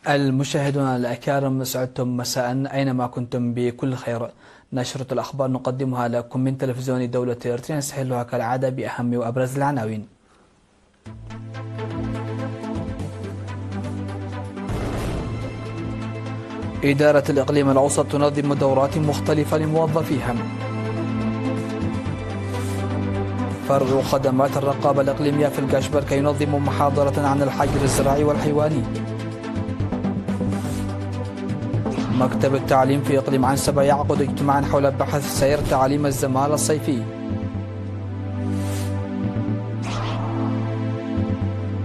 المشاهدون الأكارم، سعدتم مساء أينما كنتم بكل خير. نشرة الأخبار نقدمها لكم من تلفزيون دولة إريتريا، نستهلها كالعادة بأهم وأبرز العناوين. إدارة الإقليم الأوسط تنظم دورات مختلفة لموظفيها. فرع خدمات الرقابة الإقليمية في القاشبركة ينظم محاضرة عن الحجر الزراعي والحيواني. مكتب التعليم في إقليم عنسبة يعقد اجتماعا حول بحث سير تعليم الزمالة الصيفي.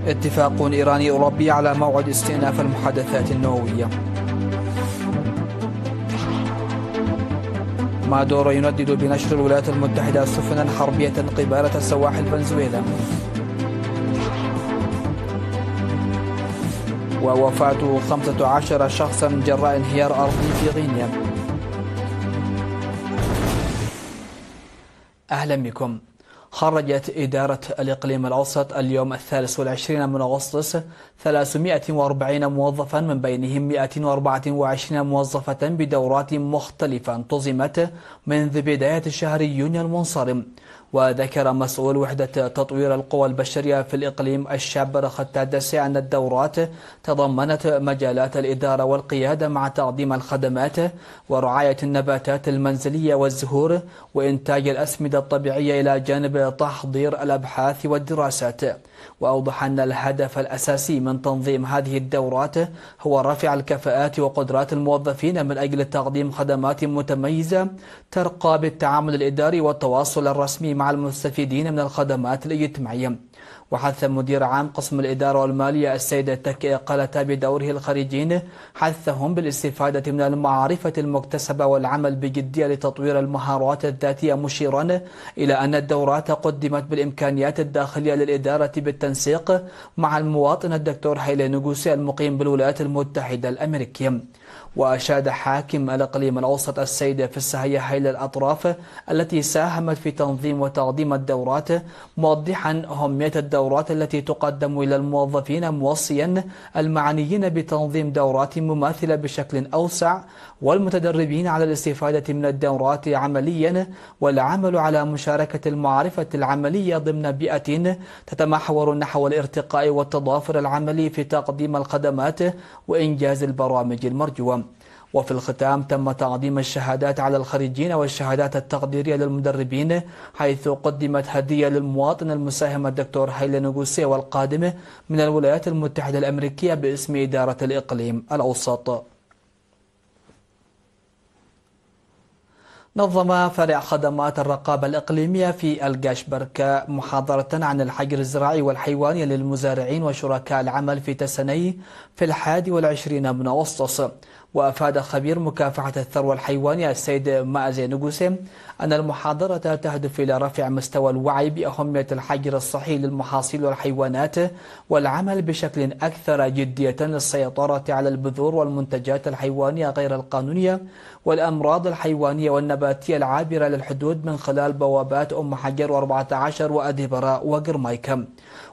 اتفاق إيراني أوروبي على موعد استئناف المحادثات النووية. مادورو يندد بنشر الولايات المتحدة سفنا حربية قبالة سواحل فنزويلا. ووفاة 15 شخصا جراء انهيار أرضي في غينيا. أهلا بكم. خرجت إدارة الإقليم الأوسط اليوم 23 من أغسطس 340 موظفا، من بينهم 124 موظفة بدورات مختلفة انتظمت منذ بداية شهر يونيو المنصرم. وذكر مسؤول وحدة تطوير القوى البشرية في الإقليم الشاب رختادس أن الدورات تضمنت مجالات الإدارة والقيادة مع تقديم الخدمات ورعاية النباتات المنزلية والزهور وإنتاج الأسمدة الطبيعية إلى جانب تحضير الأبحاث والدراسات. وأوضح أن الهدف الأساسي من تنظيم هذه الدورات هو رفع الكفاءات وقدرات الموظفين من أجل تقديم خدمات متميزة ترقى بالتعامل الإداري والتواصل الرسمي مع المستفيدين من الخدمات الاجتماعية. وحث مدير عام قسم الإدارة والمالية السيد تكي قالتا بدوره الخريجين حثهم بالاستفادة من المعرفة المكتسبة والعمل بجدية لتطوير المهارات الذاتية، مشيرا إلى أن الدورات قدمت بالإمكانيات الداخلية للإدارة بالتنسيق مع المواطن الدكتور هيلي نوغوسي المقيم بالولايات المتحدة الأمريكية. وأشاد حاكم الإقليم الأوسط السيد في السهية هيلي الأطراف التي ساهمت في تنظيم وتقديم الدورات، موضحا أهمية الدورات التي تقدم إلى الموظفين، موصيا المعنيين بتنظيم دورات مماثلة بشكل أوسع والمتدربين على الاستفادة من الدورات عمليا والعمل على مشاركة المعرفة العملية ضمن بيئة تتمحور نحو الارتقاء والتضافر العملي في تقديم الخدمات وإنجاز البرامج المرجوة. وفي الختام تم تقديم الشهادات على الخريجين والشهادات التقديرية للمدربين، حيث قدمت هدية للمواطن المساهم الدكتور هيلي نوغوسي والقادم من الولايات المتحدة الأمريكية باسم إدارة الإقليم الأوسط. نظم فرع خدمات الرقابة الإقليمية في القاشبركة محاضرة عن الحجر الزراعي والحيواني للمزارعين وشركاء العمل في تسني في 21 من أغسطس. وأفاد خبير مكافحة الثروة الحيوانية السيد مازي نوغوسي أن المحاضرة تهدف إلى رفع مستوى الوعي بأهمية الحجر الصحي للمحاصيل والحيوانات والعمل بشكل أكثر جدية للسيطرة على البذور والمنتجات الحيوانية غير القانونية والأمراض الحيوانية والنباتية العابرة للحدود من خلال بوابات أم حجر و14 وأديبرا وقرمايكا.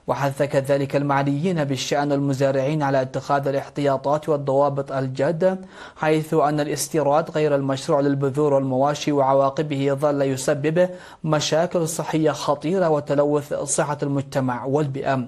وحث كذلك المعنيين بالشأن المزارعين على اتخاذ الاحتياطات والضوابط الجادة، حيث أن الاستيراد غير المشروع للبذور والمواشي وعواقبه يظل يسبب مشاكل صحية خطيرة وتلوث صحة المجتمع والبيئة.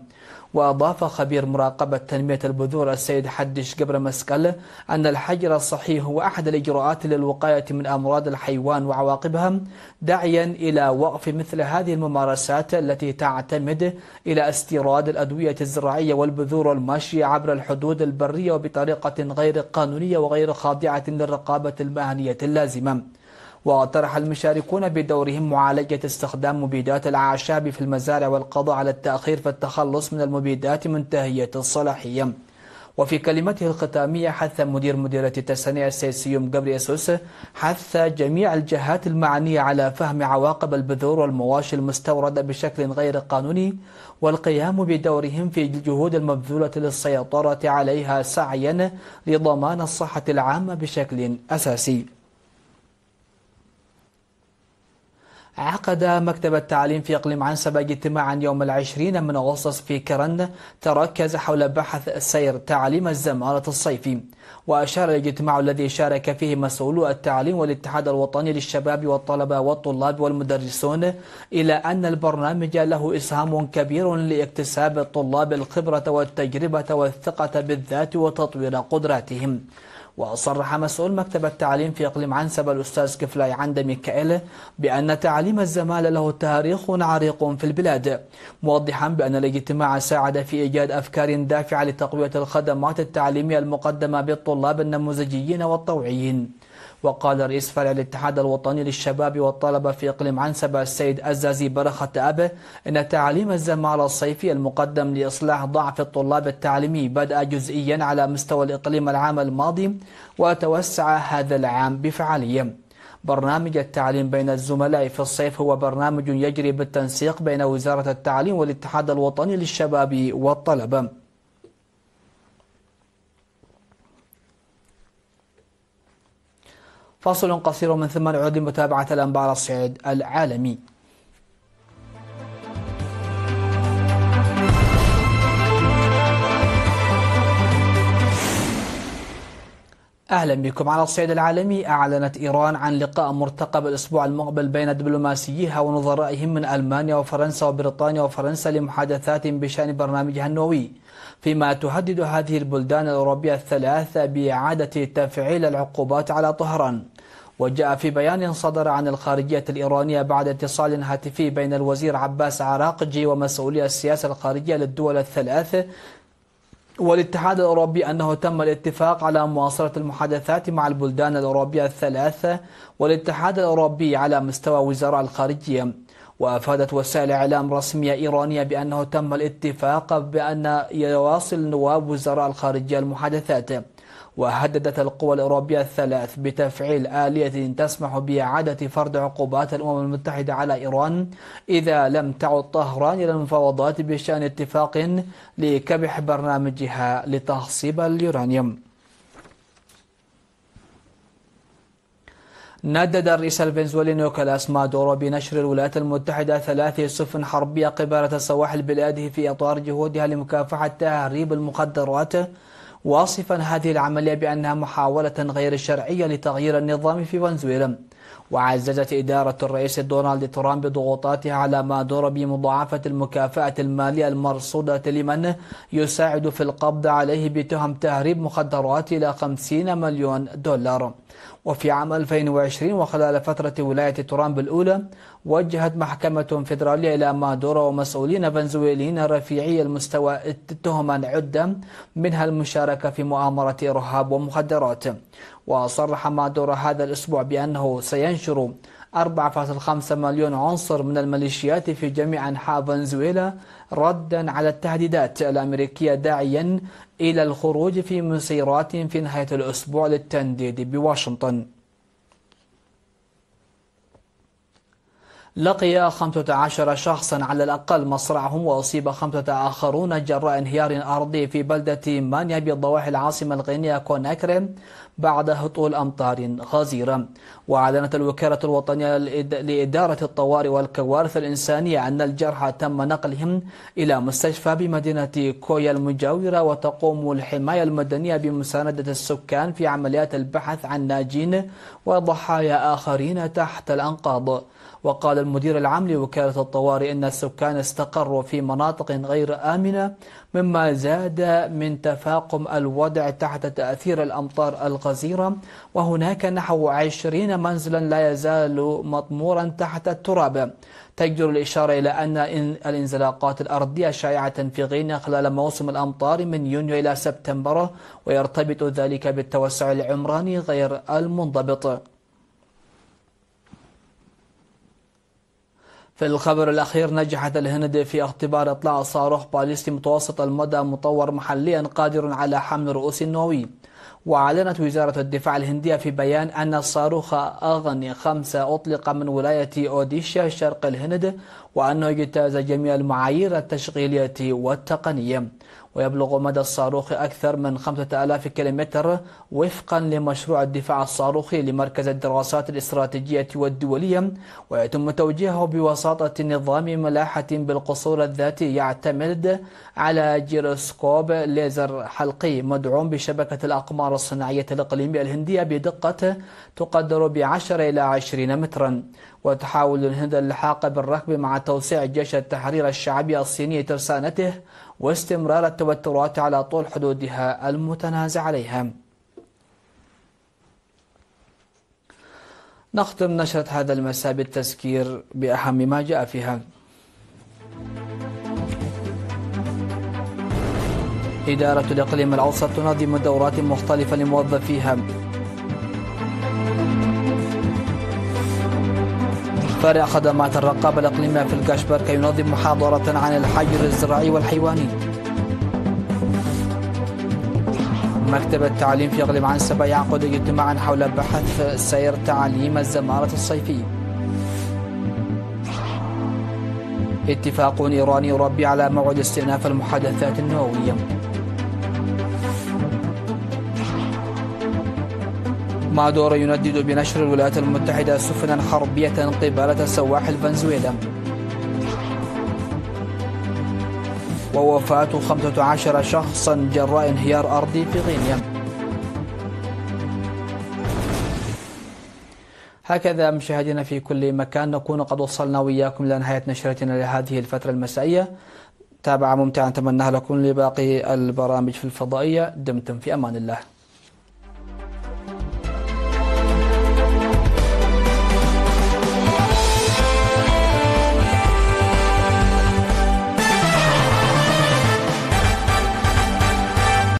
وأضاف خبير مراقبة تنمية البذور السيد حدش قبر مسكال أن الحجر الصحي هو أحد الإجراءات للوقاية من أمراض الحيوان وعواقبها، داعيا إلى وقف مثل هذه الممارسات التي تعتمد إلى استيراد الأدوية الزراعية والبذور والماشية عبر الحدود البرية وبطريقة غير قانونية وغير خاضعة للرقابة المهنية اللازمة. وطرح المشاركون بدورهم معالجة استخدام مبيدات الأعشاب في المزارع والقضاء على التأخير في التخلص من المبيدات منتهية الصلاحية. وفي كلمته الختامية حث مديرية تسنية السيد سيوم جابريسوس حث جميع الجهات المعنية على فهم عواقب البذور والمواشي المستوردة بشكل غير قانوني والقيام بدورهم في الجهود المبذولة للسيطرة عليها سعيا لضمان الصحة العامة بشكل أساسي. عقد مكتب التعليم في إقليم عنسبة اجتماعا يوم 20 من أغسطس في كرن تركز حول بحث سير تعليم الزمالة الصيفي. وأشار الاجتماع الذي شارك فيه مسؤولو التعليم والاتحاد الوطني للشباب والطلبة والطلاب والمدرسون إلى أن البرنامج له إسهام كبير لاكتساب الطلاب الخبرة والتجربة والثقة بالذات وتطوير قدراتهم. وصرح مسؤول مكتب التعليم في إقليم عنسبة الأستاذ كفلاي عند ميكائيل بأن تعليم الزمالة له تاريخ عريق في البلاد، موضحا بأن الاجتماع ساعد في إيجاد أفكار دافعة لتقوية الخدمات التعليمية المقدمة بالطلاب النموذجيين والطوعيين. وقال رئيس فرع الاتحاد الوطني للشباب والطلبة في إقليم عنسبة السيد أزازي برخة أبه إن تعليم الزمالة الصيفي المقدم لإصلاح ضعف الطلاب التعليمي بدأ جزئيا على مستوى الإقليم العام الماضي وتوسع هذا العام بفعالية. برنامج التعليم بين الزملاء في الصيف هو برنامج يجري بالتنسيق بين وزارة التعليم والاتحاد الوطني للشباب والطلبة. فاصل قصير من ثم نعود لمتابعة الأنباء على الصعيد العالمي. أهلا بكم. على الصعيد العالمي، أعلنت إيران عن لقاء مرتقب الأسبوع المقبل بين دبلوماسييها ونظرائهم من ألمانيا وفرنسا وبريطانيا وفرنسا لمحادثات بشأن برنامجها النووي، فيما تهدد هذه البلدان الأوروبية الثلاث بإعادة تفعيل العقوبات على طهران. وجاء في بيان صدر عن الخارجية الإيرانية بعد اتصال هاتفي بين الوزير عباس عراقجي ومسؤولي السياسة الخارجية للدول الثلاث والاتحاد الأوروبي أنه تم الاتفاق على مواصلة المحادثات مع البلدان الأوروبية الثلاث والاتحاد الأوروبي على مستوى وزراء الخارجية. وأفادت وسائل إعلام رسمية إيرانية بأنه تم الاتفاق بأن يواصل نواب وزراء الخارجية المحادثات. وهددت القوى الأوروبية الثلاث بتفعيل آلية تسمح بإعادة فرض عقوبات الأمم المتحدة على إيران إذا لم تعد طهران إلى المفاوضات بشأن اتفاق لكبح برنامجها لتخصيب اليورانيوم. ندد الرئيس الفنزويلي نيكولاس مادورو بنشر الولايات المتحدة 3 سفن حربية قبالة سواحل بلاده في إطار جهودها لمكافحة تهريب المخدرات، واصفا هذه العملية بأنها محاولة غير شرعية لتغيير النظام في فنزويلا. وعززت إدارة الرئيس دونالد ترامب ضغوطاتها على مادورو بمضاعفة المكافأة المالية المرصودة لمن يساعد في القبض عليه بتهم تهريب مخدرات إلى 50 مليون دولار. وفي عام 2020 وخلال فترة ولاية ترامب الأولى، وجهت محكمة فيدرالية إلى مادورو ومسؤولين فنزويليين رفيعي المستوى تهما عدة منها المشاركة في مؤامرة إرهاب ومخدرات. وصرح مادورو هذا الأسبوع بأنه سينشر 4.5 مليون عنصر من الميليشيات في جميع أنحاء فنزويلا ردا على التهديدات الأمريكية، داعيا إلى الخروج في مسيرات في نهاية الأسبوع للتنديد بواشنطن. لقي 15 شخصا على الأقل مصرعهم وأصيب 5 آخرون جراء انهيار أرضي في بلدة مانيا بضواحي العاصمة الغينية كوناكري بعد هطول أمطار غزيرة. وأعلنت الوكالة الوطنية لإدارة الطوارئ والكوارث الإنسانية أن الجرحى تم نقلهم إلى مستشفى بمدينة كويا المجاورة، وتقوم الحماية المدنية بمساندة السكان في عمليات البحث عن ناجين وضحايا آخرين تحت الأنقاض. وقال المدير العام لوكالة الطوارئ إن السكان استقروا في مناطق غير آمنة، مما زاد من تفاقم الوضع تحت تأثير الأمطار الغزيرة، وهناك نحو 20 منزلا لا يزال مطمورا تحت التراب. تجدر الإشارة إلى أن الانزلاقات الأرضية شائعة في غينيا خلال موسم الأمطار من يونيو إلى سبتمبر، ويرتبط ذلك بالتوسع العمراني غير المنضبط. في الخبر الأخير، نجحت الهند في اختبار إطلاق صاروخ باليستي متوسط المدى مطور محليا قادر على حمل رؤوس نووي. وأعلنت وزارة الدفاع الهندية في بيان أن الصاروخ أغني 5 أطلق من ولاية أوديشا شرق الهند، وأنه اجتاز جميع المعايير التشغيلية والتقنية. ويبلغ مدى الصاروخ أكثر من 5000 كيلومتر وفقا لمشروع الدفاع الصاروخي لمركز الدراسات الاستراتيجية والدولية، ويتم توجيهه بواسطة نظام ملاحة بالقصور الذاتي يعتمد على جيروسكوب ليزر حلقي مدعوم بشبكة الأقمار الصناعية الإقليمية الهندية بدقة تقدر ب10 إلى 20 مترا. وتحاول الهند اللحاق بالركب مع توسيع جيش التحرير الشعبي الصيني ترسانته واستمرار التوترات على طول حدودها المتنازع عليها. نختم نشرة هذا المساء بالتذكير بأهم ما جاء فيها. إدارة الإقليم الأوسط تنظم دورات مختلفة لموظفيها. فرع خدمات الرقابة الإقليمية في الكاشبركة ينظم محاضرة عن الحجر الزراعي والحيواني. مكتب التعليم في إقليم عنسبة يعقد اجتماعا حول بحث سير تعليم الزمالة الصيفي. اتفاق إيراني أوروبي على موعد استئناف المحادثات النووية. مادورو يندد بنشر الولايات المتحدة سفنا حربية قبالة سواحل فنزويلا. ووفاة 15 شخصا جراء انهيار أرضي في غينيا. هكذا مشاهدينا في كل مكان نكون قد وصلنا وإياكم إلى نهاية نشرتنا لهذه الفترة المسائية. تابع ممتعا نتمنى لكم لباقي البرامج في الفضائية. دمتم في أمان الله.